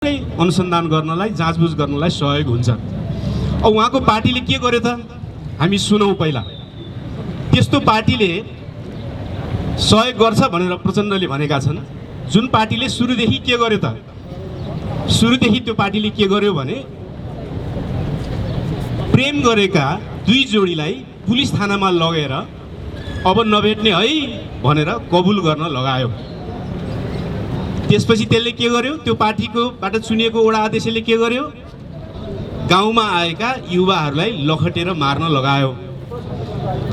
अनुसन्धान गर्नलाई जाँचबुझ गर्नलाई सहयोग हुन्छ। अब उहाँको पार्टीले के गर्यो त हामी सुनौँ। पहिला त्यस्तो पार्टीले सहयोग गर्छ भनेर प्रचण्डले भनेका छन्। जुन पार्टीले सुरुदेखि के गर्यो त, सुरुदेखि त्यो पार्टीले के गर्यो भने प्रेम गरेका दुई जोडीलाई पुलिस थानामा लगेर अब नभेट्ने है भनेर कबुल गर्न लगायो। त्यसपछि त्यसले के गर्यो, त्यो पार्टीकोबाट चुनिएको वडा अध्यक्षले के गर्यो, गाउँमा आएका युवाहरूलाई लखटेर मार्न लगायो।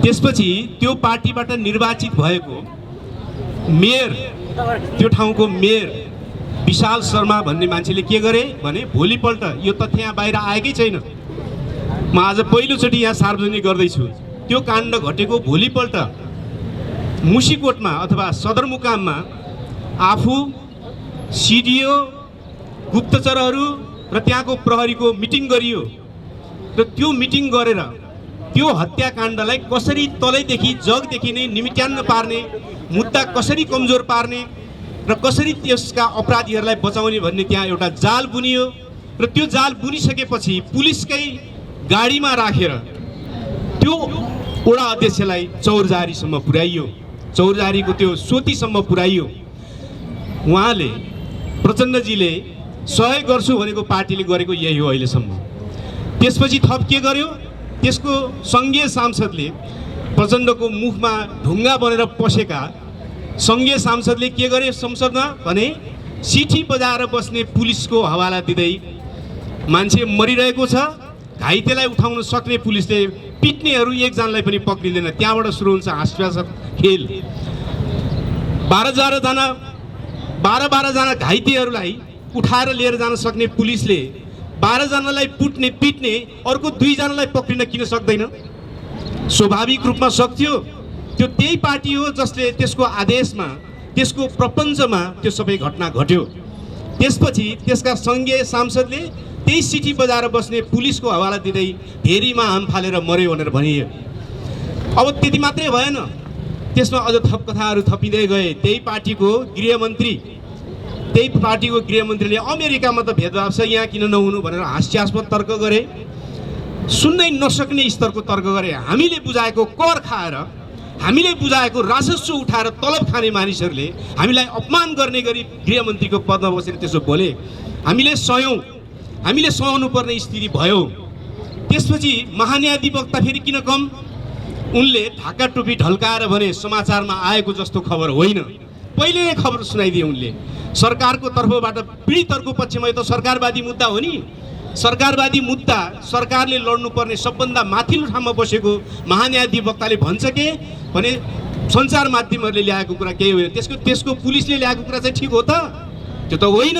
त्यसपछि त्यो पार्टीबाट निर्वाचित भएको मेयर, त्यो ठाउँको मेयर विशाल शर्मा भन्ने मान्छेले के गरे भने भोलिपल्ट, यो तथ्य यहाँ बाहिर आएकै छैन, म आज पहिलोचोटि यहाँ सार्वजनिक गर्दैछु, त्यो काण्ड घटेको भोलिपल्ट मुसिकोटमा अथवा सदरमुकाममा आफू, सिडिओ, गुप्तचरहरू र त्यहाँको प्रहरीको मिटिङ गरियो र त्यो मिटिङ गरेर त्यो हत्याकाण्डलाई कसरी तलैदेखि जगदेखि नै निमिट्यान्न पार्ने, मुद्दा कसरी कमजोर पार्ने र कसरी त्यसका अपराधीहरूलाई बचाउने भन्ने त्यहाँ एउटा जाल बुनियो। र त्यो जाल बुनिसकेपछि पुलिसकै गाडीमा राखेर त्यो वडा अध्यक्षलाई चौरजारीसम्म पुर्याइयो, चौरजारीको त्यो सोतीसम्म पुर्याइयो। उहाँले, प्रचण्डजीले सहयोग गर्छु भनेको पार्टीले गरेको यही हो अहिलेसम्म। त्यसपछि थप के गर्यो, त्यसको सङ्घीय सांसदले, प्रचण्डको मुखमा ढुङ्गा बनेर पसेका सङ्घीय सांसदले के गरे संसदमा भने सिठी बजाएर बस्ने पुलिसको हवाला दिँदै मान्छे मरिरहेको छ, घाइतेलाई उठाउन सक्ने पुलिसले पिट्नेहरू एकजनालाई पनि पक्रिँदैन। त्यहाँबाट सुरु हुन्छ हास्यास्पद खेल। 12 जना घाइतेहरूलाई उठाएर लिएर जान सक्ने पुलिसले 12 जनालाई पिट्ने अर्को 2 जनालाई पक्रिन किन सक्दैन? स्वाभाविक रूपमा सक्थ्यो। त्यो त्यही पार्टी हो जसले त्यसको आदेशमा, त्यसको प्रपञ्चमा त्यो सबै घटना घट्यो। त्यसपछि त्यसका सङ्घीय सांसदले त्यही सिटी बजाएर बस्ने पुलिसको हवाला दिँदै धेरीमा हाम फालेर मर्यो भनेर भनियो। अब त्यति मात्रै भएन, त्यसमा अझ थप कथाहरू थपिँदै गए। त्यही पार्टीको गृहमन्त्रीले अमेरिकामा त भेदभाव छ, यहाँ किन नहुनु भनेर हास्यास्पद तर्क गरे, सुन्नै नसक्ने स्तरको तर्क गरे। हामीले बुझाएको कर खाएर, हामीले बुझाएको राजस्व उठाएर तलब खाने मानिसहरूले हामीलाई अपमान गर्ने गरी गृहमन्त्रीको पदमा बसेर त्यसो बोले। हामीले सहनु पर्ने स्थिति भयो। त्यसपछि महान्यायाधिवक्ता फेरि किन कम, उनले ढाका टोपी ढल्काएर भने समाचारमा आएको जस्तो खबर होइन, पहिले नै खबर सुनाइदिए उनले। सरकारको तर्फबाट पीडितहरूको पक्षमा यो त सरकारवादी मुद्दा हो नि। सरकारवादी मुद्दा सरकारले लड्नुपर्ने सबभन्दा माथिल्लो ठाउँमा बसेको महान्यायाधिवक्ताले भन्छ के भने सञ्चार माध्यमहरूले ल्याएको कुरा केही होइन, त्यसको पुलिसले ल्याएको कुरा चाहिँ ठिक हो त? त्यो त होइन।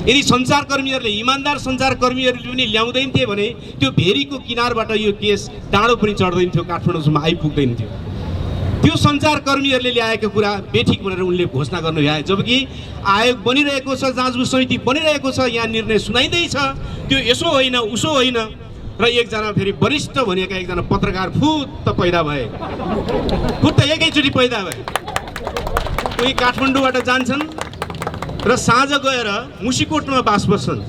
यदि सञ्चारकर्मीहरूले, इमान्दार सञ्चारकर्मीहरूले पनि ल्याउँदैन थिए भने त्यो भेरीको किनारबाट यो केस डाँडो पनि चढ्दैन थियो, काठमाडौँसम्म आइपुग्दैन थियो। त्यो सञ्चारकर्मीहरूले ल्याएको कुरा बेठिक भनेर उनले घोषणा गर्नु भए, जबकि आयोग बनिरहेको छ, जाँचबुझ समिति बनिरहेको छ, यहाँ निर्णय सुनाइँदैछ, त्यो यसो होइन उसो होइन। र एकजना फेरि वरिष्ठ भनेका एकजना पत्रकार फुत्त पैदा भए, एकैचोटि पैदा भए। उनी काठमाडौँबाट जान्छन् र साँझ गएर मुसिकोटमा बास बस्छन्।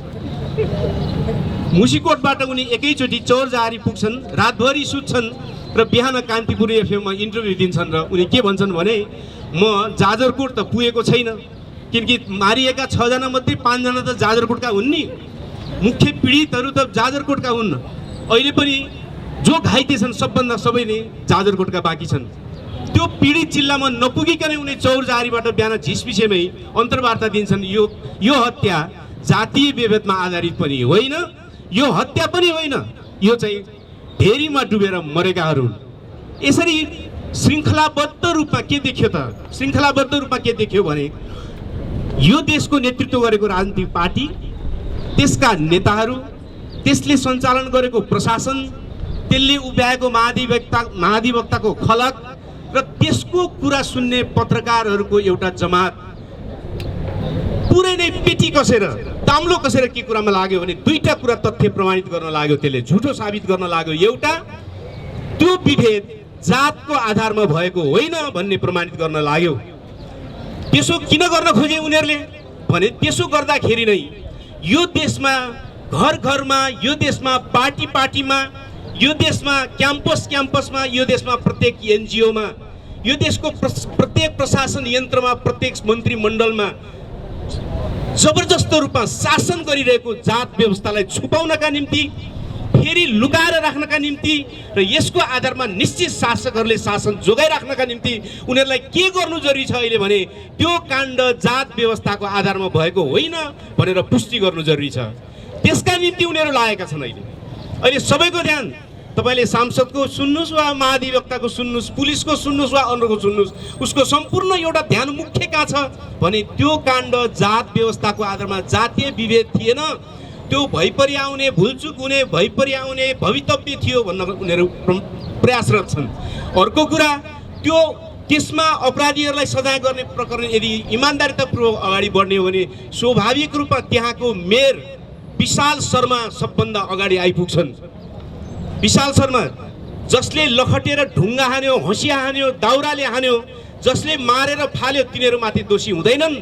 मुसिकोटबाट उनी एकैचोटि चौरजारी पुग्छन्, रातभरि सुत्छन् र बिहान कान्तिपुर एफएममा इन्टरभ्यू दिन्छन्। र उनी के भन्छन् भने म जाजरकोट त पुगेको छैन, किनकि मारिएका 6 जना मध्ये 5 जना त जाजरकोटका हुन् नि, मुख्य पीडितहरू त जाजरकोटका हुन्। अहिले पनि जो घाइते छन् सबै नै जाजरकोटका बाँकी छन्। त्यो पीडित जिल्लामा नपुगिकनै उनी चौरजारीबाट बिहान झिसपिसेमै अन्तर्वार्ता दिन्छन्। यो हत्या जातीय विभेदमा आधारित पनि होइन, यो हत्या पनि होइन, यो चाहिँ भेरीमा डुबेर मरेकाहरू। यसरी श्रृङ्खलाबद्ध रूपमा के देखियो त? श्रृङ्खलाबद्ध रूपमा के देखियो भने यो देशको नेतृत्व गरेको राजनीतिक पार्टी, त्यसका नेताहरू, त्यसले सञ्चालन गरेको प्रशासन, त्यसले उभ्याएको महाधिवक्ताको खलक र त्यसको कुरा सुन्ने पत्रकारहरूको एउटा जमात पुरै नै पेटी कसेर, ताम्लो कसेर के कुरामा लाग्यो भने दुईटा कुरा तथ्य प्रमाणित गर्न लाग्यो, त्यसले झुठो साबित गर्न लाग्यो। एउटा, त्यो विभेद जातको आधारमा भएको होइन भन्ने प्रमाणित गर्न लाग्यो। त्यसो किन गर्न खोजे उनीहरूले भने त्यसो गर्दाखेरि नै यो देशमा घर घरमा, यो देशमा पार्टी पार्टीमा, यो देशमा क्याम्पस क्याम्पसमा, यो देशमा प्रत्येक एनजिओमा, यो देशको प्रत्येक प्रशासन यन्त्रमा, प्रत्येक मन्त्रीमण्डलमा जबरजस्त रूपमा शासन गरिरहेको जात व्यवस्थालाई छुपाउनका निम्ति, फेरि लुकाएर राख्नका निम्ति र यसको आधारमा निश्चित शासकहरूले शासन जोगाइराख्नका निम्ति उनीहरूलाई के गर्नु जरुरी छ अहिले भने त्यो काण्ड जात व्यवस्थाको आधारमा भएको होइन भनेर पुष्टि गर्नु जरुरी छ। त्यसका निम्ति उनीहरू लागेका छन्। अहिले सबैको ध्यान तपाईले सांसदको सुन्नुस् वा महाधिवक्ताको सुन्नुस्, पुलिसको सुन्नुस् वा अन्यको सुन्नुस्, उसको सम्पूर्ण एउटा ध्यान मुख्य कहाँ छ भने त्यो काण्ड जात व्यवस्थाको आधारमा जातीय विभेद थिएन, त्यो भइपरि आउने, भुलचुक हुने, भइपरि आउने भवितव्य थियो भन्न उनीहरू प्रयासरत छन्। अर्को कुरा, त्यो त्यसमा अपराधीहरूलाई सजाय गर्ने प्रकरण यदि इमानदारीतापूर्वक अगाडि बढ्ने हो भने स्वाभाविक रूपमा त्यहाँको मेयर विशाल शर्मा सबभन्दा अगाडि आइपुग्छन्। विशाल शर्मा जसले लखटेर ढुङ्गा हान्यो, हँसिया हान्यो, दाउराले हान्यो, जसले मारेर फाल्यो तिनीहरूमाथि दोषी हुँदैनन्।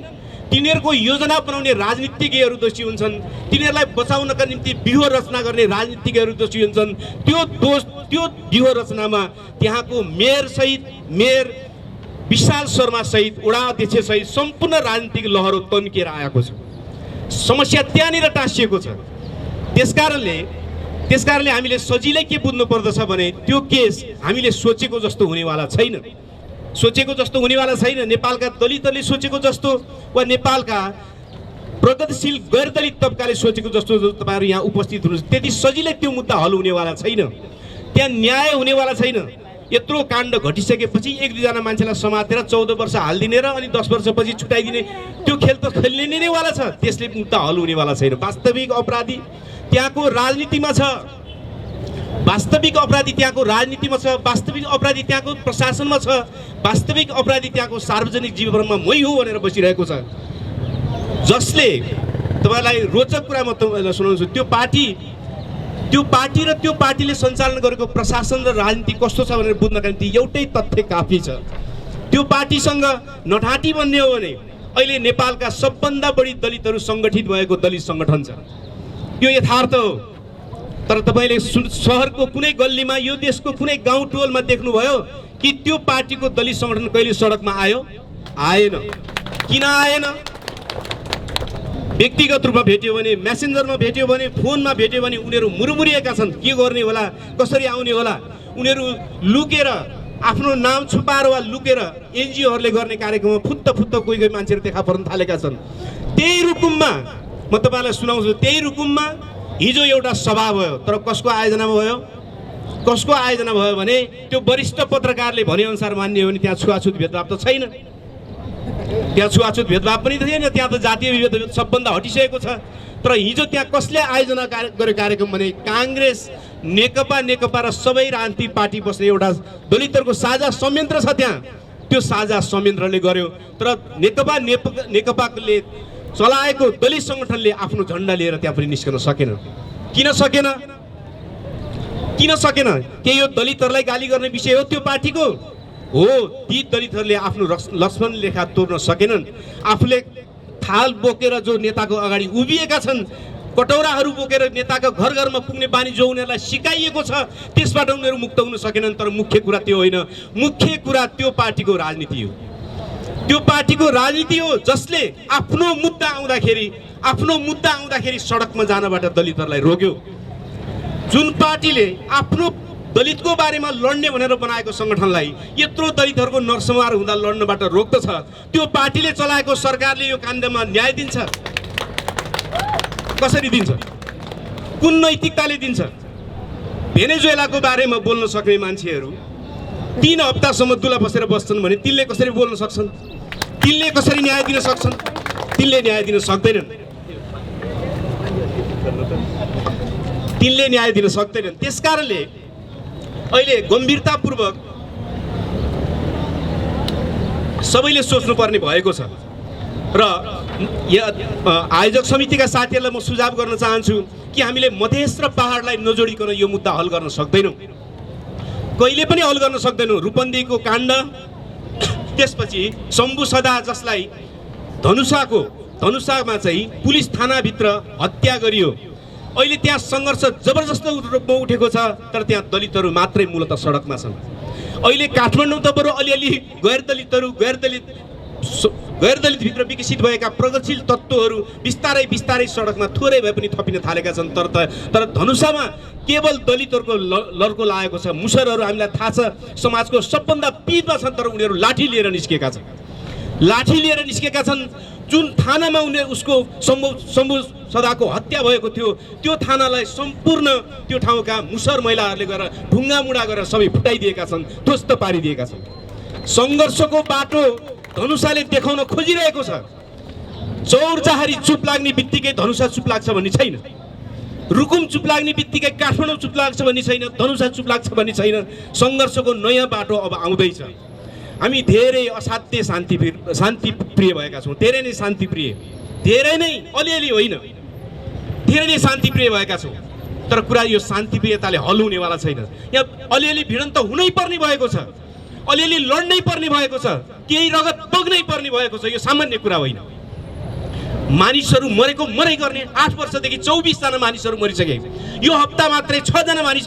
तिनीहरूको योजना बनाउने राजनीतिज्ञहरू दोषी हुन्छन्, तिनीहरूलाई बचाउनका निम्ति व्यूह रचना गर्ने राजनीतिज्ञहरू दोषी हुन्छन्। त्यो व्यूह रचनामा त्यहाँको मेयर सहित, मेयर विशाल शर्मा सहित, वडा अध्यक्ष सहित सम्पूर्ण राजनीतिक लहर तन्किएर आएको छ। समस्या त्यहाँनिर टाँसिएको छ। त्यसकारणले हामीले सजिलै के बुझ्नु पर्दछ भने त्यो केस हामीले सोचेको जस्तो हुनेवाला छैन। नेपालका दलितहरूले सोचेको जस्तो वा नेपालका प्रगतिशील गैर दलित तबकाले सोचेको जस्तो तपाईहरु यहाँ उपस्थित हुनुहुन्छ त्यति सजिलै त्यो मुद्दा हल हुनेवाला छैन। त्यहाँ न्याय हुनेवाला छैन। यत्रो काण्ड घटिसकेपछि एक दुईजना मान्छेलाई समातेर 14 वर्ष हाल्दिने र अनि 10 वर्षपछि छुटाइदिने त्यो खेल त खेल्ने नै वाला छ। त्यसले मुद्दा हल हुनेवाला छैन। वास्तविक अपराधी त्यहाँको राजनीतिमा छ, वास्तविक अपराधी त्यहाँको राजनीतिमा छ, वास्तविक अपराधी त्यहाँको प्रशासनमा छ, वास्तविक अपराधी त्यहाँको सार्वजनिक जीवनमा मै हो भनेर बसिरहेको छ। जसले तपाईलाई रोचक कुरा म तपाईलाई सुनाउँछु, त्यो पार्टी र त्यो पार्टीले सञ्चालन गरेको प्रशासन र राजनीति कस्तो छ भनेर बुझ्नका निम्ति एउटै तथ्य काफी छ। त्यो पार्टीसँग नठाटी भन्ने हो भने अहिले नेपालका सबभन्दा बढी दलितहरू सङ्गठित भएको दलित सङ्गठन छ। यो यथार्थ हो। तर तपाईले शहरको कुनै गल्लीमा, यो देशको कुनै गाउँ टोलमा देख्नुभयो कि त्यो पार्टीको दलित सङ्गठन कहिले सडकमा आयो? आएन। किन आएन? व्यक्तिगत रूपमा भेट्यो भने, मेसेन्जरमा भेट्यो भने, फोनमा भेट्यो भने उनीहरू मुरमुरिएका छन्। के गर्ने होला, कसरी आउने होला? उनीहरू लुकेर, आफ्नो नाम छुपाएर वा लुकेर एनजिओहरूले गर्ने कार्यक्रममा फुत्त कोही मान्छेहरू देखा पर्न थालेका छन्। त्यही रुकुममा म तपाईलाई सुनाउँछु, त्यही रुकुममा हिजो एउटा सभा भयो। तर कसको आयोजनामा भयो? कसको आयोजना भयो भने त्यो वरिष्ठ पत्रकारले भनेअनुसार मान्ने हो भने त्यहाँ छुवाछुत भेदभाव त छैन। त्यहाँ छुवाछुत भेदभाव पनि छैन। त्यहाँ त जातीय विभेद सबभन्दा हटिसकेको छ। तर हिजो त्यहाँ कसले आयोजना गरे कार्यक्रम भने काङ्ग्रेस, नेकपा र सबै राजनीतिक पार्टी बस्ने एउटा दलितहरूको साझा संयन्त्र छ त्यहाँ। त्यो साझा संयन्त्रले गर्यो। तर नेकपाले चलाएको दलित सङ्गठनले आफ्नो झन्डा लिएर त्यहाँ पनि निस्कन सकेन। किन सकेन? के यो दलितहरूलाई गाली गर्ने विषय हो त्यो पार्टीको? हो। ती दलितहरूले आफ्नो लक्ष्मण रेखा तोड्न सकेनन्। आफूले थाल बोकेर जो नेताको अगाडि उभिएका छन्, कटौराहरू बोकेर नेताको घर घरमा पुग्ने बानी जो उनीहरूलाई सिकाइएको छ, त्यसबाट उनीहरू मुक्त हुन सकेनन्। तर मुख्य कुरा त्यो होइन। मुख्य कुरा त्यो पार्टीको राजनीति हो। त्यो पार्टीको राजनीति हो जसले आफ्नो मुद्दा आउँदाखेरि सडकमा जानबाट दलितहरूलाई रोक्यो। जुन पार्टीले आफ्नो दलितको बारेमा लड्ने भनेर बनाएको सङ्गठनलाई यत्रो दलितहरूको नरसंहार हुँदा लड्नबाट रोक्दछ, त्यो पार्टीले चलाएको सरकारले यो काण्डमा न्याय दिन्छ? कसरी दिन्छ? कुन नैतिकताले दिन्छ? भेनेजुएलाको बारेमा बोल्न सक्ने मान्छेहरू 3 हप्तासम्म दुला बसेर बस्छन् भने तिनले कसरी बोल्न सक्छन्? तिनले कसरी न्याय दिन सक्छन्? तिनले न्याय दिन सक्दैनन्। त्यसकारणले अहिले गम्भीरतापूर्वक सबैले सोच्नुपर्ने भएको छ। र आयोजक समितिका साथीहरूलाई म सुझाव गर्न चाहन्छु कि हामीले मधेस र पहाडलाई नजोडिकन यो मुद्दा हल गर्न सक्दैनौँ। कहिले पनि हल गर्न सक्दैनौँ। रूपन्देहीको काण्ड, त्यसपछि शम्भु सदा जसलाई धनुषाको धनुषामा चाहिँ पुलिस थानाभित्र हत्या गरियो। अहिले त्यहाँ सङ्घर्ष जबरजस्त रूपमा उठेको छ, तर त्यहाँ दलितहरू मात्रै मूलत सडकमा छन्। अहिले काठमाडौँ त बरु अलिअलि गैर दलित भित्र विकसित भएका प्रगतिशील तत्त्वहरू बिस्तारै बिस्तारै सडकमा थोरै भए पनि थपिन थालेका छन्। तर धनुषामा केवल दलितहरूको लड्को लागेको छ। मुसरहरू हामीलाई थाहा छ समाजको सबभन्दा पिरमा छन्, तर उनीहरू लाठी लिएर निस्केका छन्। लाठी लिएर निस्केका छन्। जुन थानामा उनीहरू उसको शम्भु सदाको हत्या भएको थियो, त्यो थानालाई सम्पूर्ण त्यो ठाउँका मुसर महिलाहरूले गएर ढुङ्गामुढा गरेर सबै फुटाइदिएका छन्, ध्वस्त पारिदिएका छन्। सङ्घर्षको बाटो धनुषाले देखाउन खोजिरहेको छ। चौरजहारी चुप लाग्ने बित्तिकै धनुषा चुप लाग्छ भन्ने छैन। रुकुम चुप लाग्ने बित्तिकै काठमाडौँ चुप लाग्छ भन्ने छैन। धनुषा चुप लाग्छ भन्ने छैन। सङ्घर्षको नयाँ बाटो अब आउँदैछ। हामी धेरै असाध्य शान्तिप्रिय भएका छौँ। धेरै नै शान्तिप्रिय, धेरै नै, अलिअलि होइन, धेरै नै शान्तिप्रिय भएका छौँ। तर कुरा यो शान्तिप्रियताले हल हुनेवाला छैन। यहाँ अलिअलि भिडन्त हुनै पर्ने भएको छ, अलिअलि लड्नै पर्ने भएको छ, केही रगत बग्नै पर्ने भएको छ। यो सामान्य कुरा होइन। मानिसहरू मरेको मरै गर्ने। 8 वर्षदेखि 24 जना मानिसहरू मरिसके। यो हप्ता मात्रै 6 जना मानिस,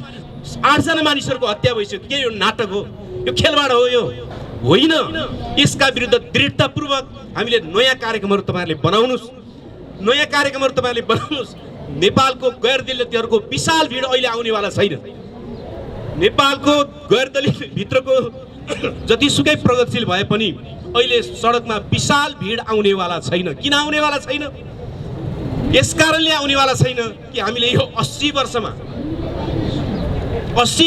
8 जना मानिसहरूको हत्या भइसक्यो। के यो नाटक हो? यो खेलबाड हो? यो होइन। यसका विरुद्ध दृढतापूर्वक हामीले नयाँ कार्यक्रमहरू तपाईँहरूले बनाउनुहोस्, नयाँ कार्यक्रमहरू तपाईँहरूले बनाउनुहोस्। नेपालको गैर दलितहरूको विशाल भिड अहिले आउनेवाला छैन। नेपालको गैर दलित भित्रको जतिसुकै प्रगतिशील भए पनि अहिले सडकमा विशाल भिड आउनेवाला छैन। किन आउनेवाला छैन? यस कारणले आउनेवाला छैन कि हामीले यो 80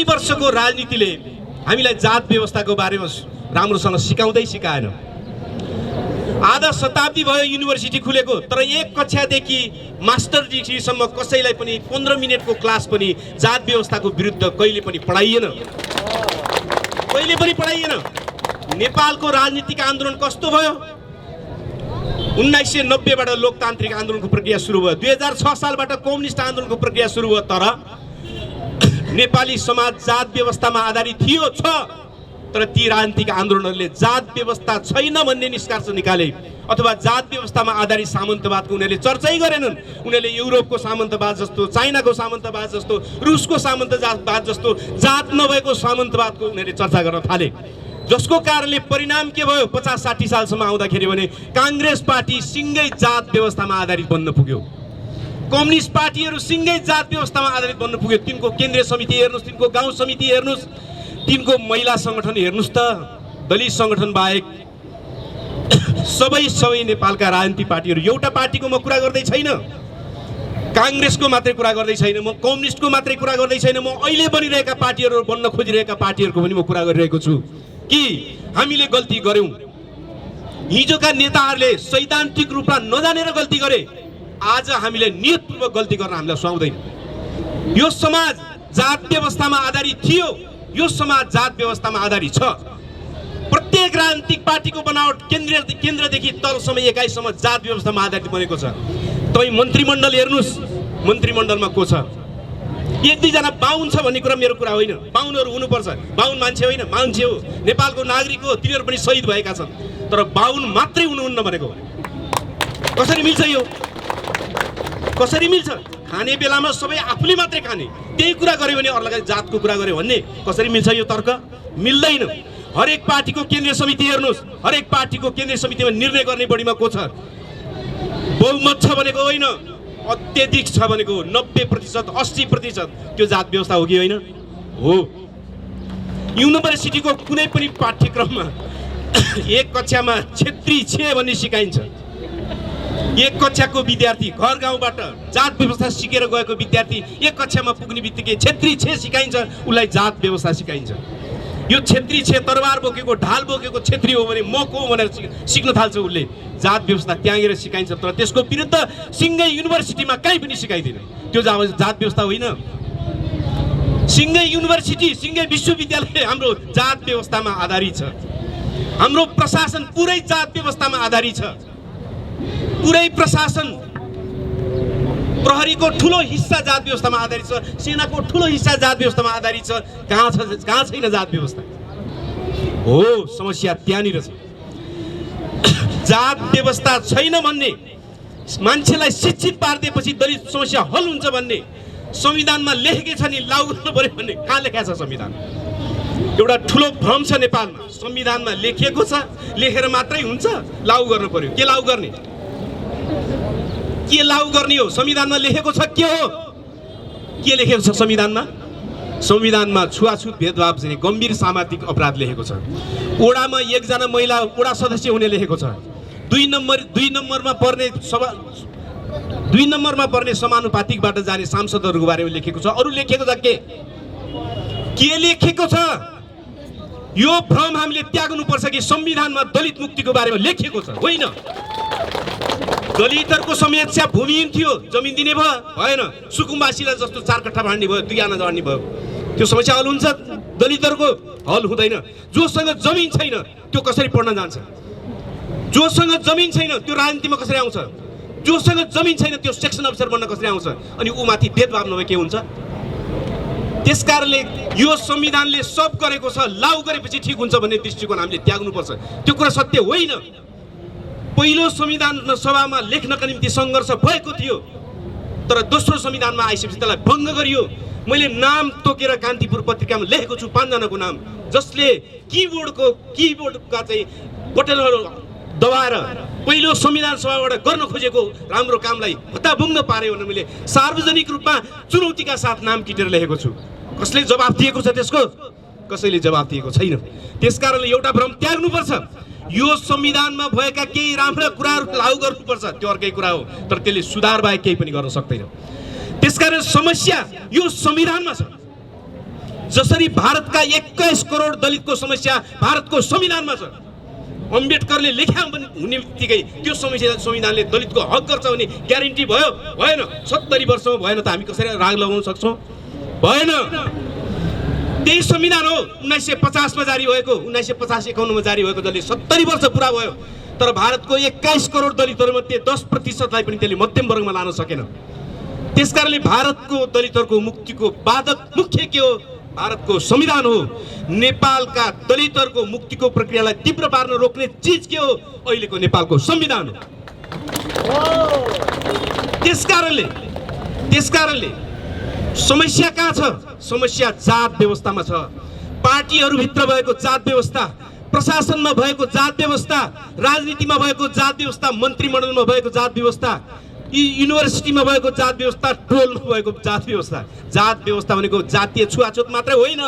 वर्षको राजनीतिले हामीलाई जात व्यवस्थाको बारेमा राम्रोसँग सिकाएन। आधा शताब्दी भयो युनिभर्सिटी खुलेको, तर एक कक्षादेखि मास्टर डिग्रीसम्म कसैलाई पनि 15 मिनटको क्लास पनि जात व्यवस्थाको विरुद्ध कहिले पनि पढाइएन। नेपालको राजनीतिक आन्दोलन कस्तो भयो? 1990 बाट लोकतान्त्रिक आन्दोलनको प्रक्रिया सुरु भयो। 2006 सालबाट कम्युनिस्ट आन्दोलनको प्रक्रिया सुरु भयो। तर नेपाली समाज जात व्यवस्थामा आधारित थियो, छ। तर ती राजनीतिक आन्दोलनहरूले जात व्यवस्था छैन भन्ने निष्कर्ष निकाले, अथवा जात व्यवस्थामा आधारित सामन्तवादको उनीहरूले चर्चै गरेनन्। उनीहरूले युरोपको सामन्तवाद जस्तो, चाइनाको सामन्तवाद जस्तो, रुसको सामन्तवाद जस्तो जात नभएको सामन्तवादको उनीहरूले चर्चा गर्न थाले। जसको कारणले परिणाम के भयो? 50-60 सालसम्म आउँदाखेरि भने काङ्ग्रेस पार्टी सिङ्गै जात व्यवस्थामा आधारित बन्न पुग्यो। कम्युनिस्ट पार्टीहरू सिङ्गै जात व्यवस्थामा आधारित बन्न पुग्यो। तिनको केन्द्रीय समिति हेर्नुहोस्, तिनको गाउँ समिति हेर्नुहोस्, तिनको महिला सङ्गठन हेर्नुहोस् त। दलित सङ्गठन बाहेक सबै नेपालका राजनीतिक पार्टीहरू, एउटा पार्टीको म कुरा गर्दै छैन, काङ्ग्रेसको मात्रै कुरा गर्दै छैन, म कम्युनिस्टको मात्रै कुरा गर्दै छैन, म अहिले बनिरहेका पार्टीहरू, बन्न खोजिरहेका पार्टीहरूको पनि म कुरा गरिरहेको छु कि हामीले गल्ती गर्यौँ। हिजोका नेताहरूले सैद्धान्तिक रूपमा नजानेर गल्ती गरे। आज हामीले नियतपूर्वक गल्ती गर्न हामीलाई सुहाउँदैन। यो समाज जात व्यवस्थामा आधारित थियो, यो समाज जात व्यवस्थामा आधारित छ। प्रत्येक राजनीतिक पार्टीको बनावट केन्द्रदेखि तलसम्म एकाइसम्म जात व्यवस्थामा आधारित बनेको छ। तपाईँ मन्त्रीमण्डल हेर्नुहोस्, मन्त्रीमण्डलमा को छ? 1-2 जना बाहुन छ भन्ने कुरा मेरो कुरा होइन। बाहुनहरू हुनुपर्छ, बाहुन मान्छे होइन, मान्छे हो, नेपालको नागरिक हो, तिनीहरू पनि शहीद भएका छन्। तर बाहुन मात्रै हुनुहुन्न भनेको कसरी मिल्छ? यो कसरी मिल्छ? खाने बेलामा सबै आफूले मात्रै खाने, त्यही कुरा गर्यो भने अरूलाई जातको कुरा गर्यो भन्ने कसरी मिल्छ? यो तर्क मिल्दैन। हरेक पार्टीको केन्द्रीय समिति हेर्नुहोस्, हरेक पार्टीको केन्द्रीय समितिमा निर्णय गर्ने बढीमा को छ? बहुमत छ भनेको होइन, अत्यधिक छ भनेको 90%, 80% त्यो जात व्यवस्था हो कि होइन? हो। युनिभर्सिटीको कुनै पनि पाठ्यक्रममा एक कक्षामा क्षेत्री छे भन्ने सिकाइन्छ। एक कक्षाको विद्यार्थी घर गाउँबाट जात व्यवस्था सिकेर गएको विद्यार्थी एक कक्षामा पुग्ने बित्तिकै क्षेत्री छे सिकाइन्छ, उसलाई जात व्यवस्था सिकाइन्छ। यो क्षेत्री छे तरबार बोकेको, ढाल बोकेको क्षेत्री हो भने म को भनेर सिक्न थाल्छ उसले। जात व्यवस्था त्यहाँनिर सिकाइन्छ, तर त्यसको विरुद्ध सिङ्गै युनिभर्सिटीमा कहीँ पनि सिकाइँदैन। त्यो जात व्यवस्था होइन। सिङ्गै युनिभर्सिटी, सिङ्गै विश्वविद्यालय हाम्रो जात व्यवस्थामा आधारित छ। हाम्रो प्रशासन पुरै जात व्यवस्थामा आधारित छ। पुरै प्रशासन, प्रहरीको ठुलो हिस्सा जात व्यवस्थामा आधारित छ, सेनाको ठुलो हिस्सा जात व्यवस्थामा आधारित छ। कहाँ छैन जात व्यवस्था? हो, समस्या त्यहाँनिर छ। जात व्यवस्था छैन भन्ने मान्छेलाई शिक्षित पारिदिएपछि दलित समस्या हल हुन्छ भन्ने संविधानमा लेखेकै छ नि, लागू गर्नु पर्यो भन्ने कहाँ लेखेको छ संविधान? एउटा ठुलो भ्रम छ नेपालमा। संविधानमा लेखिएको छ, लेखेर मात्रै हुन्छ, लागू गर्नु पर्यो। के लागू गर्ने? के लागू गर्ने हो? संविधानमा लेखेको छ के हो? के लेखेको छ संविधानमा? संविधानमा छुवाछुत भेदभाव चाहिँ गम्भीर सामाजिक अपराध लेखेको छ। ओडामा एकजना महिला ओडा सदस्य हुने लेखेको छ। 2 नम्बरमा पर्ने समानुपातिकबाट जाने सांसदहरूको बारेमा लेखेको छ। अरू लेखेको छ के लेखेको छ? यो भ्रम हामीले त्याग्नुपर्छ कि संविधानमा दलित मुक्तिको बारेमा लेखेको छ। होइन, दलितहरूको समस्या भूमिहीन थियो, जमिन दिने भयो भएन, सुकुम्बासीलाई जस्तो 4 कट्ठा बाँड्ने भयो, 2 आना बाँड्ने भयो, त्यो समस्या हल हुन्छ? दलितहरूको हल हुँदैन। जोसँग जमिन छैन त्यो कसरी पढ्न जान्छ? जोसँग जमिन छैन त्यो राजनीतिमा कसरी आउँछ? जोसँग जमिन छैन त्यो सेक्सन अफिसर बन्न कसरी आउँछ? अनि ऊ माथि भेदभाव नभए के हुन्छ? त्यसकारणले यो संविधानले सब गरेको छ, लागू गरेपछि ठिक हुन्छ भन्ने दृष्टिकोण हामीले त्याग्नुपर्छ। त्यो कुरा सत्य होइन। पहिलो संविधान सभामा लेख्नका निम्ति सङ्घर्ष भएको थियो, तर दोस्रो संविधानमा आइसकेपछि त्यसलाई भङ्ग गरियो। मैले नाम तोकेर कान्तिपुर पत्रिकामा लेखेको छु 5 जनाको नाम, जसले किबोर्डका चाहिँ बटनहरू दबाएर पहिलो संविधान सभाबाट गर्न खोजेको राम्रो कामलाई हत्ताभङ्ग पार्यो भनेर मैले सार्वजनिक रूपमा चुनौतीका साथ नाम किटेर लेखेको छु। कसले जवाफ दिएको छ त्यसको? कसैले जवाफ दिएको छैन। त्यसकारणले एउटा भ्रम त्याग्नुपर्छ। यो संविधानमा भएका केही राम्रा कुराहरू लागू गर्नुपर्छ, त्यो अर्कै कुरा हो, तर त्यसले सुधार बाहेक केही पनि गर्न सक्दैन। त्यसकारण समस्या यो संविधानमा छ। जसरी भारतका 21 करोड दलितको समस्या भारतको संविधानमा छ। अम्बेडकरले लेख्या हुने बित्तिकै त्यो संविधानले दलितको हक गर्छ भने ग्यारेन्टी भयो? भएन। 70 वर्षमा भएन त हामी कसरी राग लगाउन सक्छौँ? भएन। त्यही संविधान हो 1950 मा जारी भएको, 1950-51 मा जारी भएको, जसले 70 वर्ष पुरा भयो, तर भारतको 21 करोड दलितहरूमध्ये 10%लाई पनि त्यसले मध्यम वर्गमा लान सकेन। त्यसकारणले भारतको दलितहरूको मुक्तिको बाधक मुख्य के हो? भारतको संविधान हो। नेपालका दलितहरूको मुक्तिको प्रक्रियालाई तीव्र पार्न रोक्ने चीज के हो? अहिलेको नेपालको संविधान हो। त्यसकारणले समस्या कहाँ छ? समस्या जात व्यवस्थामा छ। पार्टीहरूभित्र भएको जात व्यवस्था, प्रशासनमा भएको जात व्यवस्था, राजनीतिमा भएको जात व्यवस्था, मन्त्रीमण्डलमा भएको जात व्यवस्था, युनिभर्सिटीमा भएको जात व्यवस्था, टोलमा भएको जात व्यवस्था। जात व्यवस्था भनेको जातीय छुवाछुत मात्रै होइन।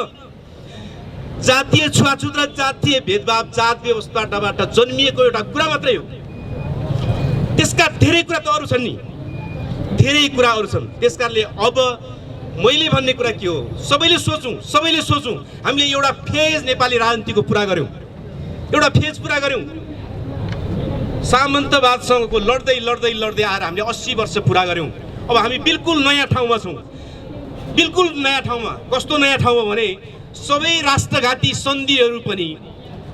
जातीय छुवाछुत र जातीय भेदभाव जात व्यवस्थाबाट जन्मिएको एउटा कुरा मात्रै हो। त्यसका धेरै कुरा त अरू छन् नि, धेरै कुराहरू छन्। त्यसकारणले अब मैले भन्ने कुरा के हो? सबैले सोचौँ हामीले एउटा फेज नेपाली राजनीतिको पुरा गर्यौँ, एउटा फेज पुरा गर्यौँ। सामन्तवादसँगको लड्दै आएर हामीले 80 वर्ष पुरा गर्यौँ। अब हामी बिल्कुल नयाँ ठाउँमा छौँ, बिल्कुल नयाँ ठाउँमा। कस्तो नयाँ ठाउँमा भने सबै राष्ट्रघाती सन्धिहरू पनि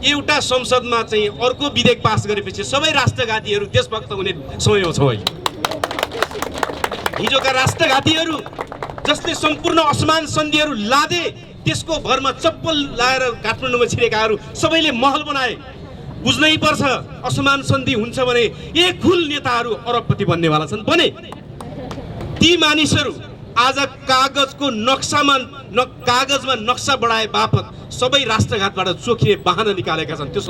एउटा संसदमा चाहिँ अर्को विधेयक पास गरेपछि सबै राष्ट्रघातीहरू देशभक्त हुने समयमा छौँ अहिले। हिजोका राष्ट्रघातीहरू जसले सम्पूर्ण असमान सन्धिहरू लादे, त्यसको भरमा चप्पल लाएर काठमाडौँमा छिरेकाहरू सबैले महल बनाए। बुझ्नै पर्छ, असमान सन्धि हुन्छ भने एक हुल नेताहरू अरबपति बन्नेवाला छन्। बने ती मानिसहरू आज कागजमा नक्सा बढाए बापत सबै राष्ट्रघातबाट चोखिने बहाना निकालेका छन्। त्यो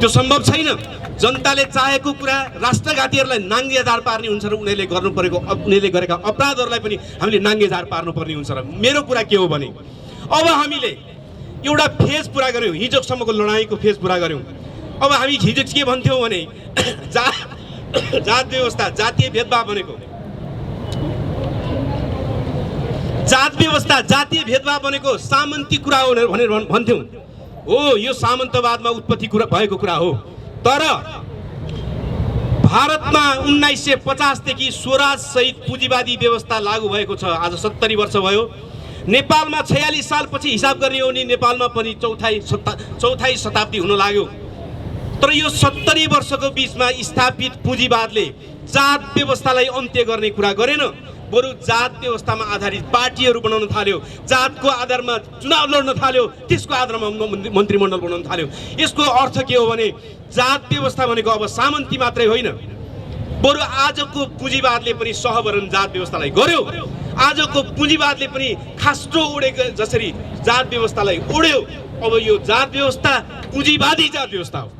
सम्भव छैन। जनताले चाहेको कुरा राष्ट्रघातीहरूलाई नाङ्गे झार पार्ने हुन्छ र उनीहरूले गरेका अपराधहरूलाई पनि हामीले नाङ्गे झार पार्नुपर्ने हुन्छ र मेरो कुरा के हो भने अब हामीले एउटा फेज पुरा गर्यौँ, हिजोसम्मको लडाइँको फेज पुरा गर्यौँ। अब हामी हिजो के भन्थ्यौँ भने जात व्यवस्था, जातीय भेदभाव भनेको जात व्यवस्था, जातीय भेदभाव भनेको सामन्ती कुरा हो भनेर भन्थ्यौँ। हो, यो सामन्तवादमा उत्पत्ति भएको कुरा हो। तर भारतमा 1950 देखि स्वराज सहित पुँजीवादी व्यवस्था लागू भएको छ। आज 70 वर्ष भयो। नेपालमा 46 सालपछि हिसाब गर्ने हो भने नेपालमा पनि चौथाई शताब्दी हुन लाग्यो। तर यो 70 वर्षको बिचमा स्थापित पुँजीवादले जात व्यवस्थालाई अन्त्य गर्ने कुरा गरेन, बरु जात व्यवस्थामा आधारित पार्टीहरू बनाउन थाल्यो, जातको आधारमा चुनाव लड्न थाल्यो, त्यसको आधारमा मन्त्रीमण्डल बनाउन थाल्यो। यसको अर्थ के हो भने जात व्यवस्था भनेको अब सामन्ती मात्रै होइन, बरु आजको पुँजीवादले पनि सहभरण जात व्यवस्थालाई गर्यो, आजको पुँजीवादले पनि खास्टो उडेको जसरी जात व्यवस्थालाई उड्यो। अब यो जात व्यवस्था पुँजीवादी जात व्यवस्था हो।